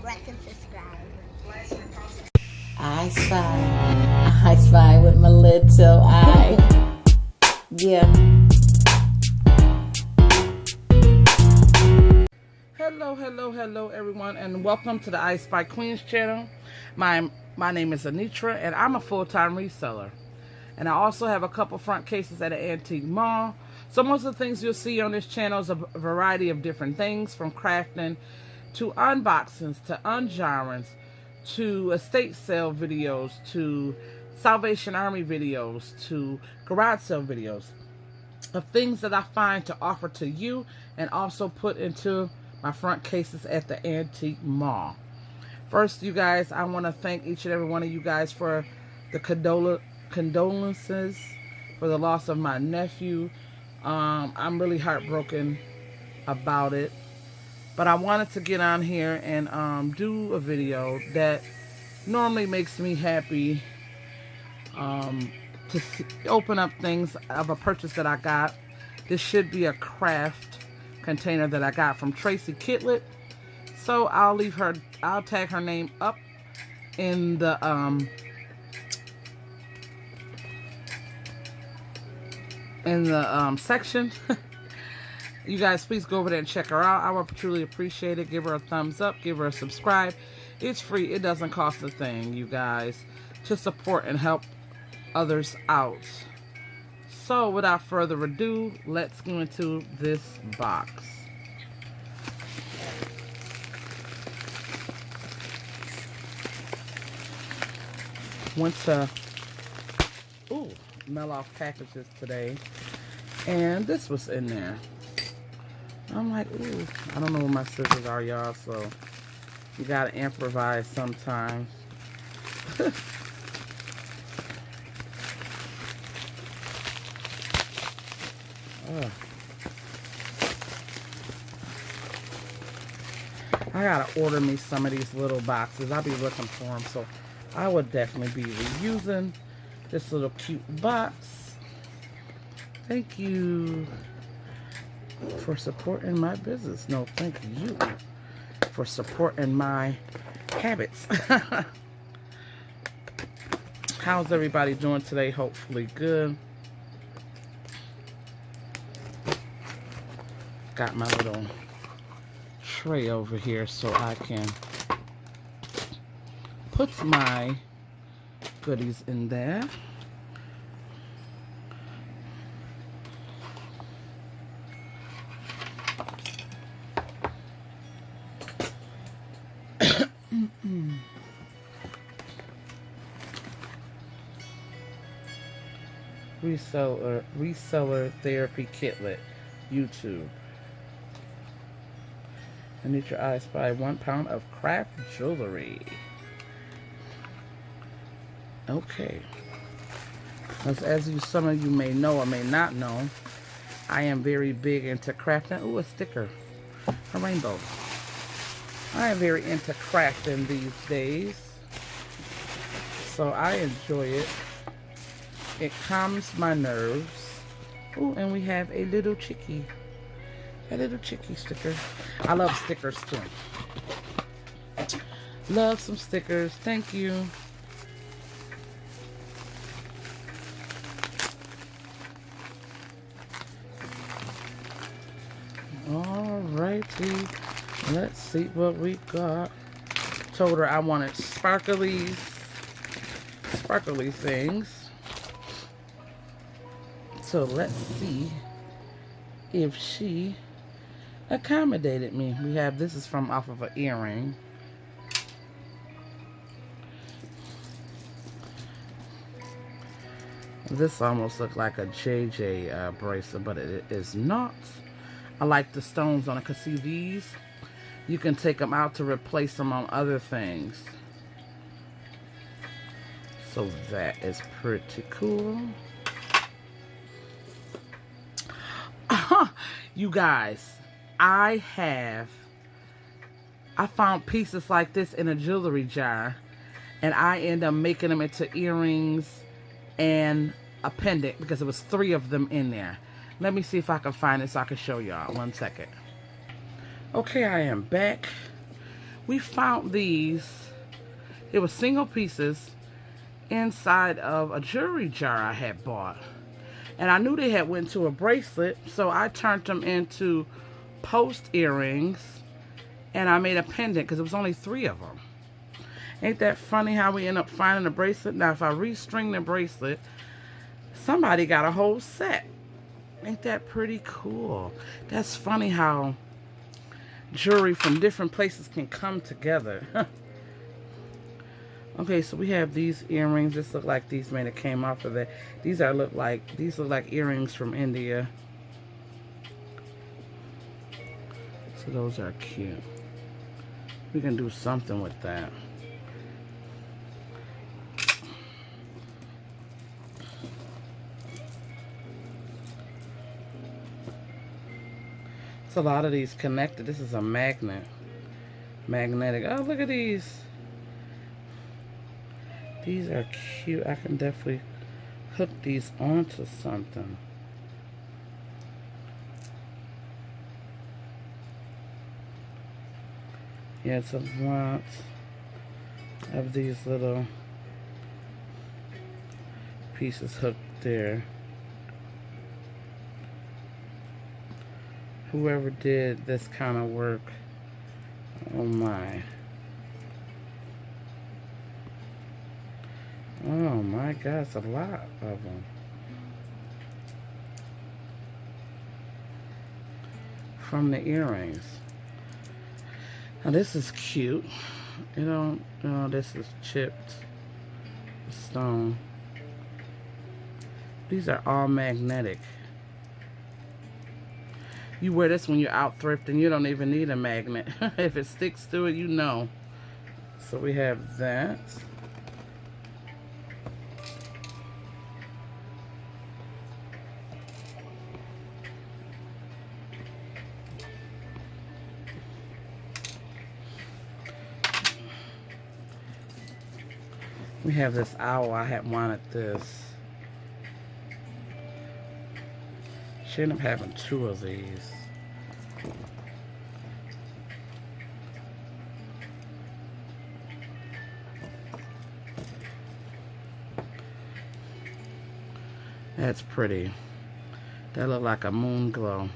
like, and subscribe. I spy with my little eye. Yeah. Hello everyone, and welcome to the I Spy Queens channel. My name is Anitra, and I'm a full-time reseller. And I also have a couple front cases at an antique mall. So most of the things you'll see on this channel is a variety of different things, from crafting to unboxings to unjarrings to estate sale videos to Salvation Army videos to garage sale videos of things that I find to offer to you and also put into my front cases at the antique mall. First, you guys, I want to thank each and every one of you guys for the condolences for the loss of my nephew. I'm really heartbroken about it, but I wanted to get on here and do a video that normally makes me happy, to open up things of a purchase that I got. This should be a craft container that I got from Tracy Kitlet. So I'll tag her name up in the section. You guys, please go over there and check her out. I would truly appreciate it. Give her a thumbs up, give her a subscribe. It's free. It doesn't cost a thing, you guys, to support and help others out. So without further ado, let's go into this box. Went to mail off packages today, and this was in there. I'm like, ooh, I don't know where my scissors are, y'all, so you gotta improvise sometimes. I gotta order me some of these little boxes. I'll be looking for them, so I would definitely be reusing this little cute box. Thank you for supporting my business. No, thank you for supporting my habits. How's everybody doing today? Hopefully good. Got my little tray over here so I can put my goodies in there. Reseller Therapy Kitlet, YouTube. I need your eyes by 1 pound of craft jewelry. Okay. As some of you may know or may not know, I am very big into crafting. Ooh, a sticker. A rainbow. I am very into crafting these days, so I enjoy it. It calms my nerves. Ooh, and we have a little chickie. A little chickie sticker. I love stickers too. Love some stickers. Thank you. Alrighty. Let's see what we got. Told her I wanted sparkly things. So let's see if she accommodated me. We have, this is from off of an earring. This almost looks like a JJ bracelet, but it is not. I like the stones on it, because see these, you can take them out to replace them on other things. So that is pretty cool. You guys, I found pieces like this in a jewelry jar, and I end up making them into earrings and a pendant, because there was 3 of them in there. Let me see if I can find it so I can show y'all. 1 second. Okay, I am back We found these. It was single pieces inside of a jewelry jar I had bought. And I knew they had went to a bracelet, so I turned them into post earrings. And I made a pendant because it was only 3 of them. Ain't that funny how we end up finding a bracelet? Now, if I restring the bracelet, somebody got a whole set. Ain't that pretty cool? That's funny how jewelry from different places can come together. Okay, so we have these earrings. This look like these may have came off of that. These look like earrings from India. So those are cute. We can do something with that. It's a lot of these connected. This is a magnet. Magnetic. Oh, look at these. These are cute. I can definitely hook these onto something. Yeah, it's a lot of these little pieces hooked there. Whoever did this kind of work, oh my. Oh my God, it's a lot of them. From the earrings. Now this is cute. You know, this is chipped stone. These are all magnetic. You wear this when you're out thrifting. You don't even need a magnet. If it sticks to it, you know. So we have that. We have this owl. I had wanted this. She ended up having 2 of these. That's pretty. That look like a moon glow.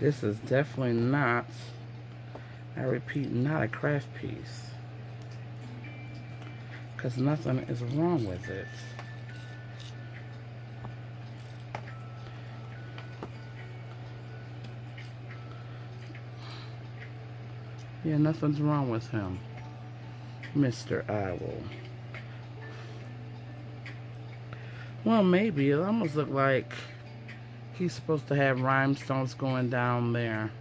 This is definitely not, I repeat, not a craft piece. Because nothing is wrong with it. Yeah, nothing's wrong with him, Mr. Owl. Well, maybe. It almost looked like he's supposed to have rhinestones going down there.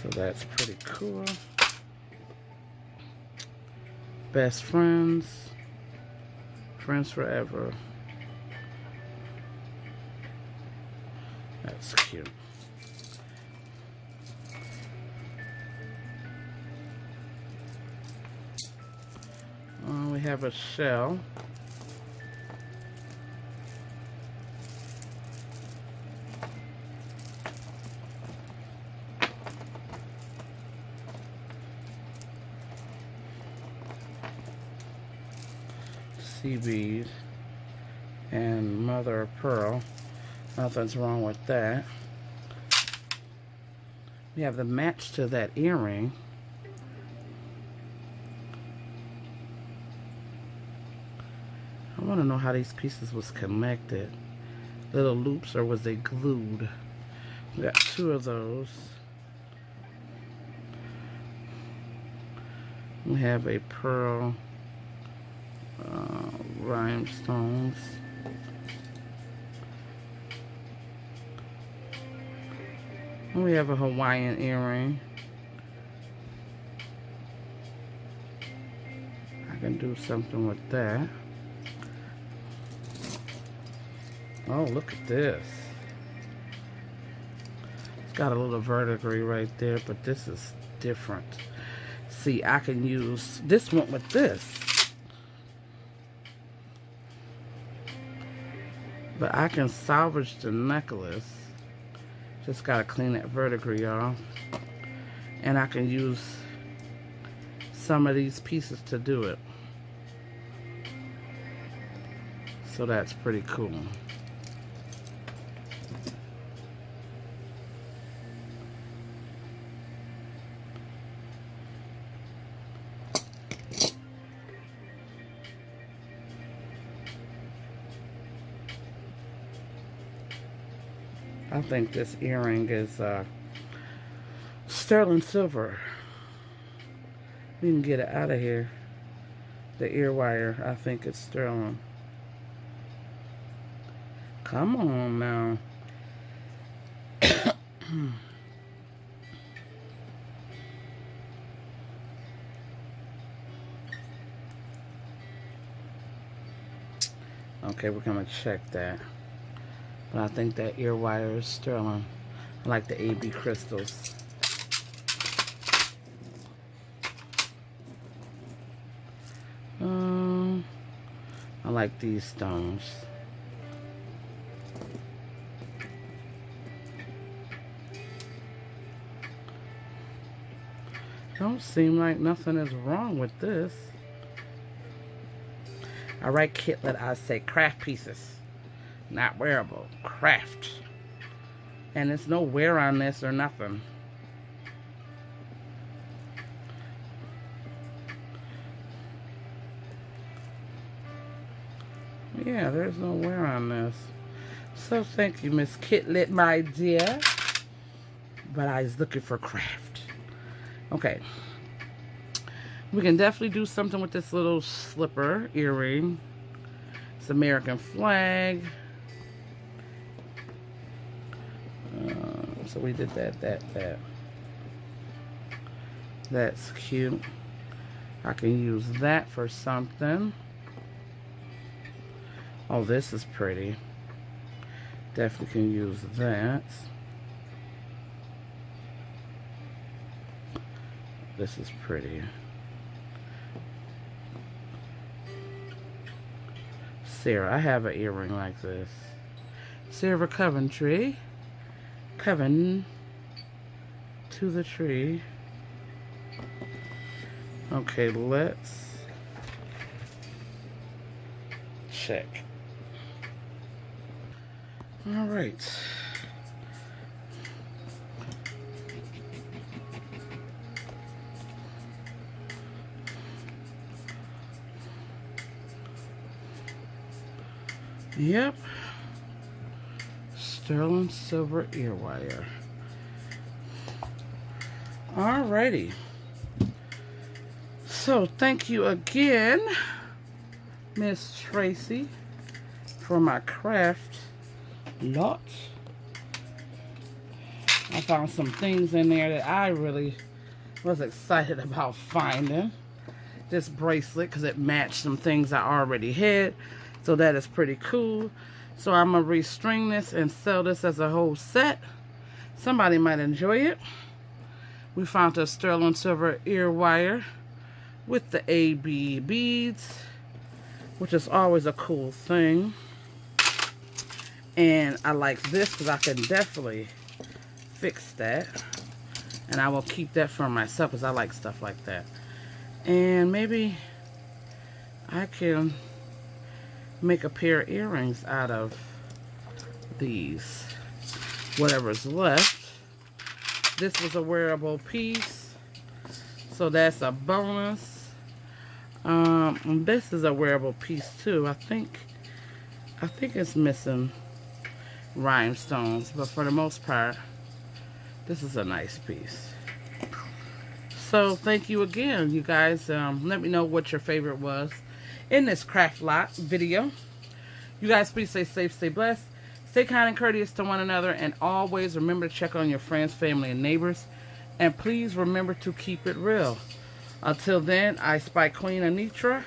So that's pretty cool. Best friends. Friends forever. That's cute. We have a shell. Sea bead and mother of pearl. Nothing's wrong with that. We have the match to that earring. I want to know how these pieces was connected. Little loops, or was they glued? We got 2 of those. We have a pearl rhinestones. And we have a Hawaiian earring. I can do something with that. Oh, look at this. It's got a little verdigris right there, but this is different. See, I can use this one with this. But I can salvage the necklace Just gotta clean that verdigris off. And I can use some of these pieces to do it. So that's pretty cool. I think this earring is sterling silver. You can get it out of here. The ear wire, I think it's sterling. Come on now. Okay, we're gonna check that. But I think that ear wire is sterling. I like the AB crystals. I like these stones. Don't seem like nothing is wrong with this. I write kitlet, I say craft pieces. Not wearable, craft. And there's no wear on this or nothing. Yeah, there's no wear on this. So thank you, Miss Kitlet, my dear. But I was looking for craft. Okay. We can definitely do something with this little slipper earring. It's American flag. So we did that. That's cute. I can use that for something. Oh, this is pretty. Definitely can use that. This is pretty. Sarah, I have an earring like this. Sarah Coventry. Coven to the tree. Okay, let's check. All right. Yep. Sterling silver ear wire. Alrighty. So thank you again, Miss Tracy, for my craft lot. I found some things in there that I really was excited about finding. This bracelet, because it matched some things I already had. So that is pretty cool. So I'm going to restring this and sell this as a whole set. Somebody might enjoy it. We found a sterling silver ear wire with the AB beads, which is always a cool thing. And I like this because I can definitely fix that. And I will keep that for myself because I like stuff like that. And maybe I can make a pair of earrings out of these, whatever's left. This was a wearable piece, so that's a bonus. This is a wearable piece too. I think it's missing rhinestones, but for the most part this is a nice piece. So thank you again, you guys. Let me know what your favorite was in this craft lot video. You guys please stay safe, stay blessed, stay kind and courteous to one another, and always remember to check on your friends, family, and neighbors. And please remember to keep it real. Until then, I Spy Queen Anitra.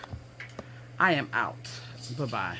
I am out. Bye-bye.